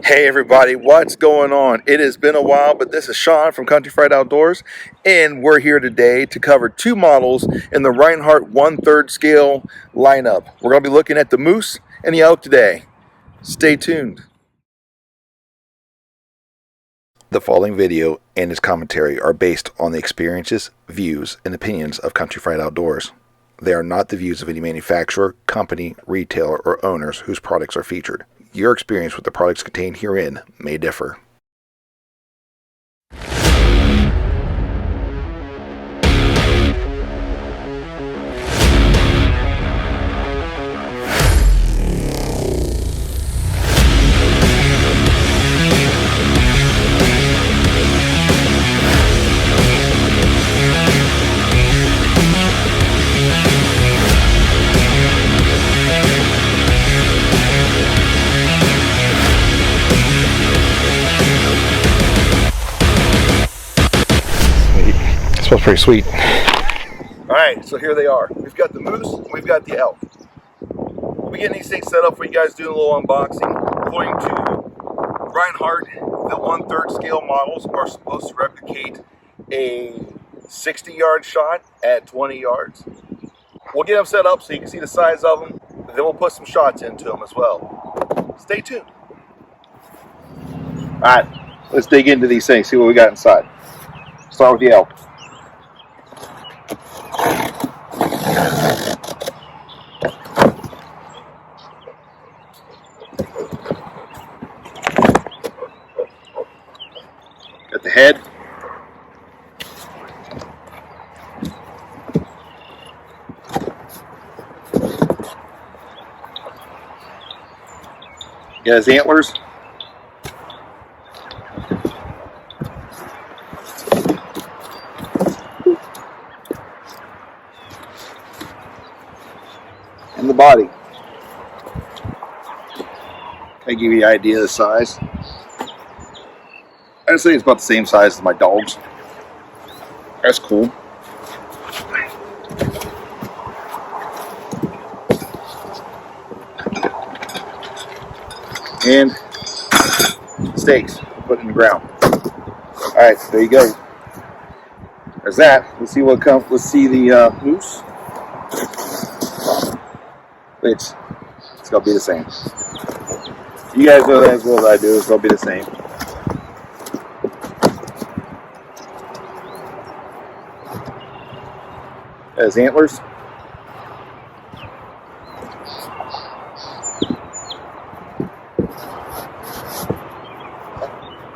Hey everybody, what's going on? It has been a while, but this is Sean from Kountryfried Outdoors, and we're here today to cover two models in the Rinehart 1/3 scale lineup. We're going to be looking at the moose and the elk today. Stay tuned. The following video and its commentary are based on the experiences, views, and opinions of Kountryfried Outdoors. They are not the views of any manufacturer, company, retailer, or owners whose products are featured. Your experience with the products contained herein may differ. Smells pretty sweet. Alright, so here they are. We've got the moose and we've got the elk. We'll be getting these things set up for you guys, doing a little unboxing. According to Rinehart, the 1/3 scale models are supposed to replicate a 60-yard shot at 20 yards. We'll get them set up so you can see the size of them, but then we'll put some shots into them as well. Stay tuned. Alright, let's dig into these things, see what we got inside. Start with the elk. Got the head. Got his antlers. And the body. I give you an idea of the size. I'd say it's about the same size as my dogs. That's cool. And stakes put in the ground. Alright, so there you go. There's that. Let's see what comes. Let's see the moose. Which it's gonna be the same. You guys know that as well as I do. It's gonna be the same. As antlers.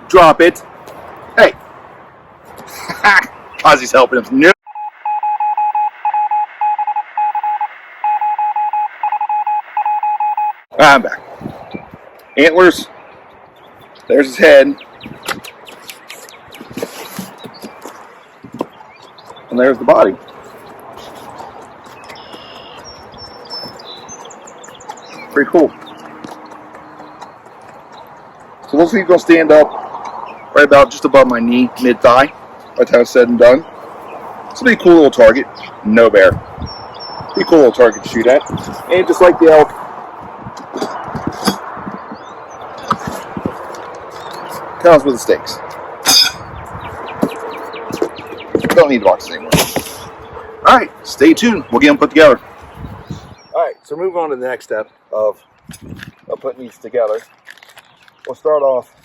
Drop it. Hey. Ozzy's helping him. No. I'm back. Antlers. There's his head. And there's the body. Pretty cool. So looks like he's going to stand up right about just above my knee, mid-thigh, by the time it's said and done. It's going to be a cool little target. No bear. Pretty cool little target to shoot at. And just like the elk, comes with the stakes. Don't need to box the same way. Alright, stay tuned. We'll get them put together. Alright, so moving on to the next step of putting these together. We'll start off.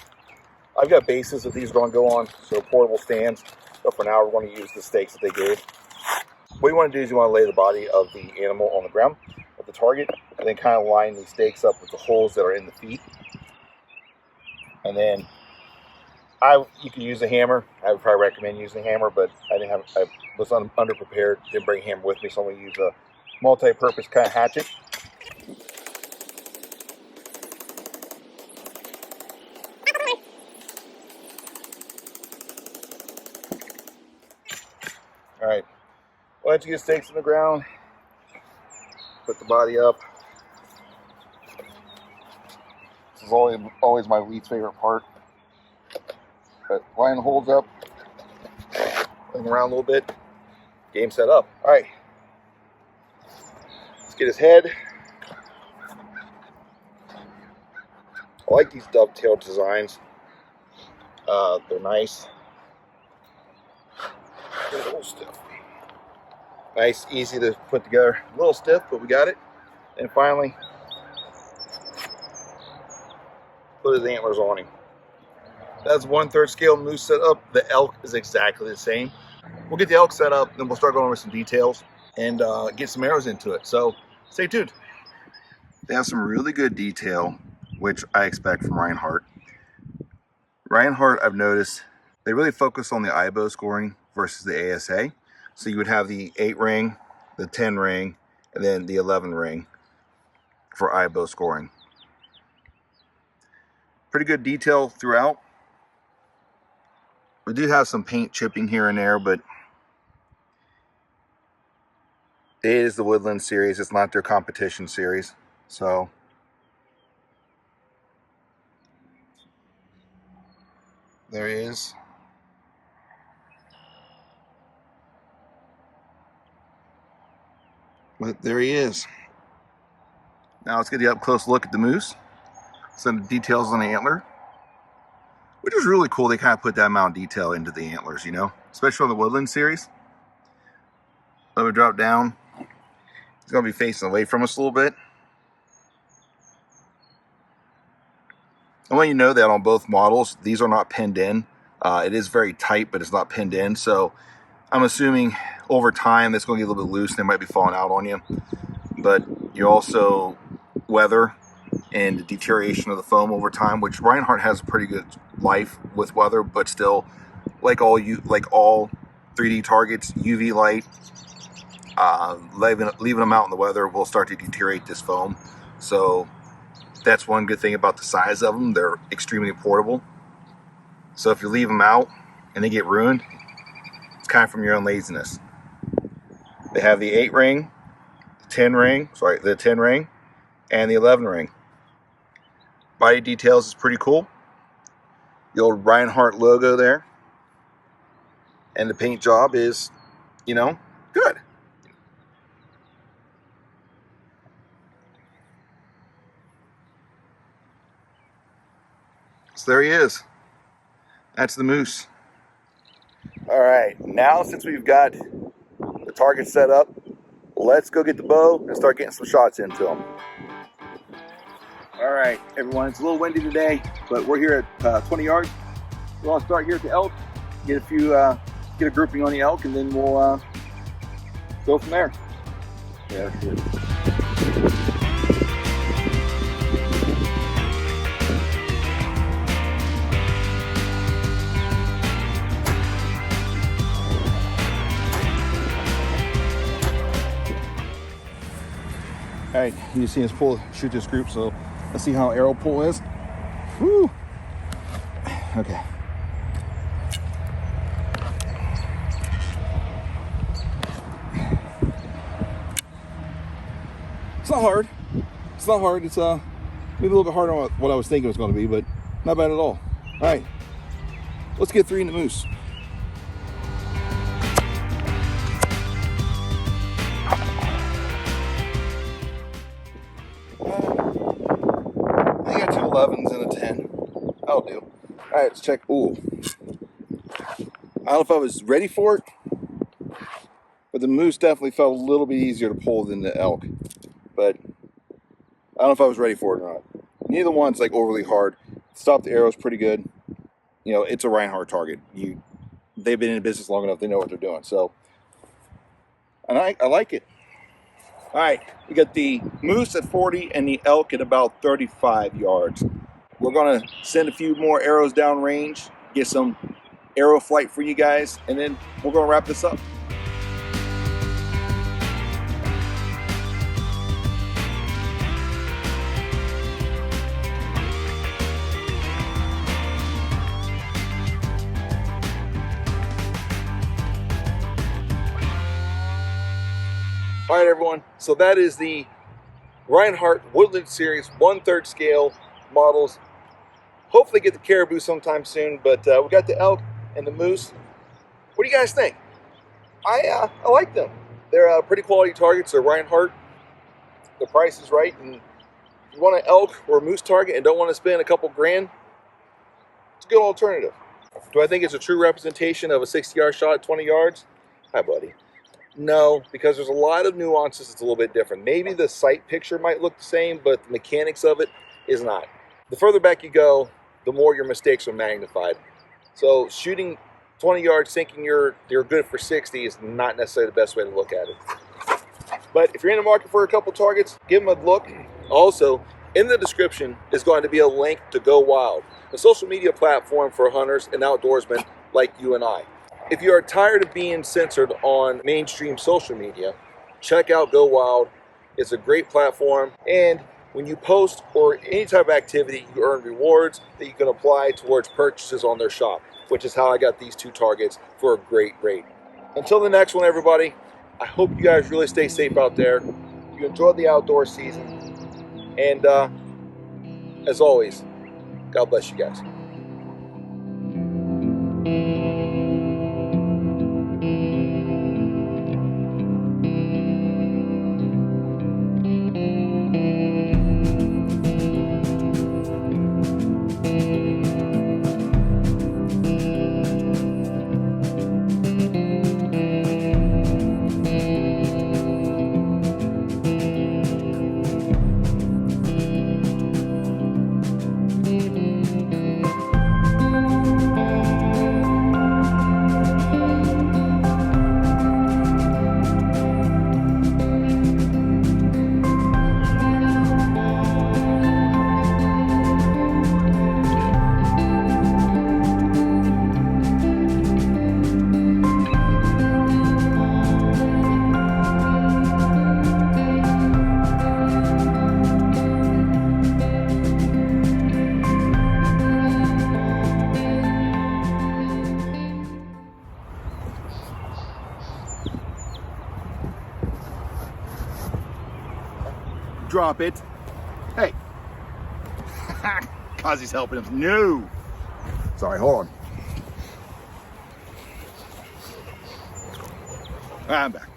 I've got bases that these are going to go on, so portable stands. So for now, we're going to use the stakes that they gave. What you want to do is you want to lay the body of the animal on the ground at the target, and then kind of line these stakes up with the holes that are in the feet. And then you can use a hammer. I would probably recommend using a hammer, but I was underprepared. Didn't bring a hammer with me, so I'm going to use a multi-purpose kind of hatchet. Alright, once you get stakes in the ground, put the body up. This is always my least favorite part. But line holds up, playing around a little bit, game set up. Alright, let's get his head. I like these dovetail designs. They're nice. They're a little stiff. Nice, easy to put together. A little stiff, but we got it. And finally, put his antlers on him. That's 1/3 scale moose set up. The elk is exactly the same. We'll get the elk set up, then we'll start going over some details and get some arrows into it. So stay tuned. They have some really good detail, which I expect from Rinehart. Rinehart, I've noticed, they really focus on the IBO scoring versus the ASA. So you would have the 8 ring, the 10 ring, and then the 11 ring for IBO scoring. Pretty good detail throughout. We do have some paint chipping here and there, but it is the Woodland Series. It's not their competition series. So there he is. But there he is. Now let's get the up close look at the moose. Some details on the antler, which is really cool. They kind of put that amount of detail into the antlers, you know, especially on the Woodland Series. Let me drop down. He's going to be facing away from us a little bit. I want you to know that on both models, these are not pinned in. It is very tight, but it's not pinned in. So I'm assuming over time it's going to get a little bit loose and it might be falling out on you. But you also weather and the deterioration of the foam over time, which Rinehart has a pretty good life with weather, but still, like all 3D targets, UV light, leaving them out in the weather will start to deteriorate this foam. So that's one good thing about the size of them. They're extremely portable. So if you leave them out and they get ruined, it's kind of from your own laziness. They have the 8 ring, the 10 ring, and the 11 ring. Body details is pretty cool. The old Rinehart logo there. And the paint job is, you know, good. So there he is. That's the moose. All right, now since we've got the target set up, let's go get the bow and start getting some shots into him. All right, everyone, it's a little windy today, but we're here at 20 yards. We're gonna start here at the elk, get a grouping on the elk, and then we'll go from there. Yeah, that's good. All right, you see us shoot this group, so let's see how arrow pull is. Woo! Okay. It's not hard. It's not hard. It's maybe a little bit harder on what I was thinking it was going to be, but not bad at all. All right, let's get 3 in the moose. I got 2 11s and a 10. That'll do. All right, let's check. Ooh. I don't know if I was ready for it, but the moose definitely felt a little bit easier to pull than the elk. But I don't know if I was ready for it or not. Neither one's like overly hard. Stop the arrows pretty good. You know, it's a Rinehart target. They've been in business long enough, they know what they're doing. So, and I like it. All right, we got the moose at 40 and the elk at about 35 yards. We're gonna send a few more arrows down range, get some arrow flight for you guys, and then we're gonna wrap this up. All right, everyone, so that is the Rinehart Woodland Series 1/3 scale models. Hopefully get the caribou sometime soon, but we got the elk and the moose. What do you guys think? I like them. They're pretty quality targets. They're Rinehart. The price is right, and if you want an elk or a moose target and don't want to spend a couple grand, it's a good alternative. Do I think it's a true representation of a 60-yard shot at 20 yards? Hi, buddy. No, because there's a lot of nuances. It's a little bit different. Maybe the sight picture might look the same, but the mechanics of it is not. The further back you go, the more your mistakes are magnified. So shooting 20 yards thinking you're good for 60 is not necessarily the best way to look at it. But if you're in the market for a couple targets, give them a look. Also, in the description is going to be a link to Go Wild, a social media platform for hunters and outdoorsmen like you and I. If you are tired of being censored on mainstream social media, check out Go Wild. It's a great platform, and when you post or any type of activity, you earn rewards that you can apply towards purchases on their shop, which is how I got these 2 targets for a great rate. Until the next one, everybody, I hope you guys really stay safe out there. You enjoy the outdoor season, and as always, God bless you guys. Drop it. Hey. Ozzy's helping him. No. Sorry, hold on. I'm back.